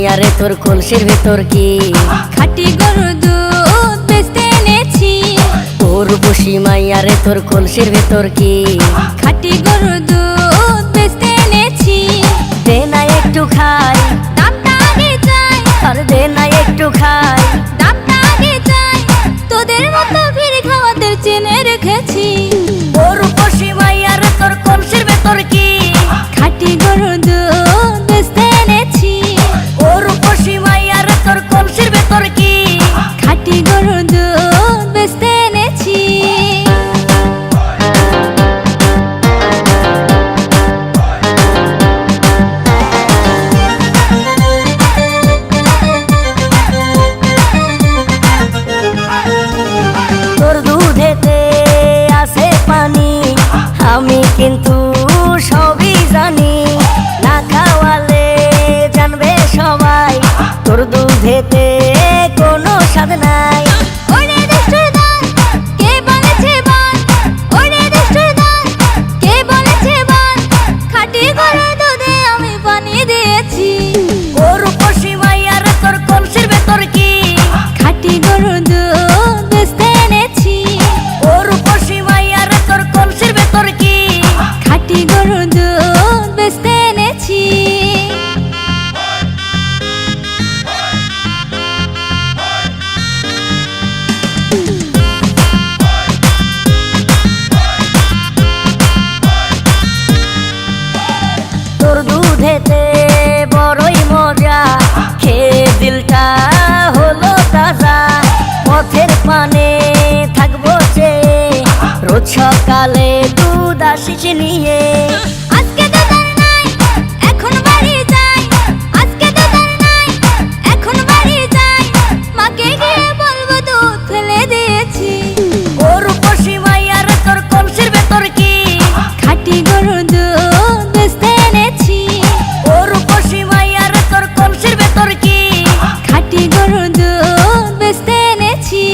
মাইয়ারে তোর কলসির ভেতর কি খাঁটি গরুর দুধ বেচতে এনেছি। উর্বশী মাইয়ারে তোর কলসির ভেতর কি খাঁটি গরুর দুধ বেচতে এনেছি। দে না একটু খাই, দামটা আগে চাই, আর দে না একটু খাই। দামটা আগে চাই, তোদের মতো ভিড় খাওয়াতে চেনে রেখেছি। উর্বশী মাইয়ারে তোর কলসির ভেতর কি খাঁটি গরুর দুধ বেচতে এনেছি। উর্বশী মাইয়ারে তোর কলসির ভেতর কি খাঁটি গরুর দুধ বেচতে এনেছি। তোর দুধেতে আছে পানি, আমি কিন্তু সবই জানি। না খাওয়ালে জানবে সবাই তোর দুধেতে কোনো স্বাদ নাই। ওরে দুষ্টুর দল, কে বলেছে বল? ওরে দুষ্টুর দল, কে বলেছে বল? খাঁটি গরুর দুধে আমি পানি দিয়েছি। উর্বশী মাইয়ারে তোর কলসির ভেতর কি খাঁটি গরুর দুধ বেচতে এনেছি। উর্বশী মাইয়ারে তোর কলসির ভেতর কি খাঁটি গরুর দুধ বেচতে এনেছি। তোর দুধেতে বড়ই মজা, খেয়ে দিলটা হলো তাজা। পথের পানে থাকবো যে রোজ সকালে দুধ আসিস নিয়ে। আজকে তো তার নাই, এখন বাড়ি যাই। আজকে তো তার নাই, এখন বাড়ি যাই। মাকে গিয়ে বলবো দুধ ফেলে দিয়েছি। উর্বশী মাইয়ারে তোর কলসির ভেতর কি খাঁটি গরুর দুধ বেচতে এনেছি। উর্বশী মাইয়ারে তোর কলসির ভেতর কি খাঁটি গরুর দুধ বেচতে এনেছি।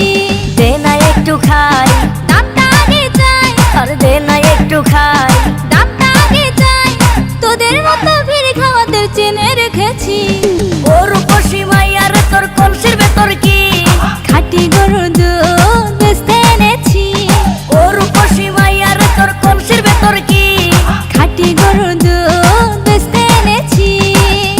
দে না একটু খাই, দামটা আগে চাই, আর দে না একটু খাই। দামটা আগে চাই, তোদের মতো ভিড় খাওয়াতে চেনে রেখেছি। উর্বশী মাইয়ারে তোর কলসির ভেতর কি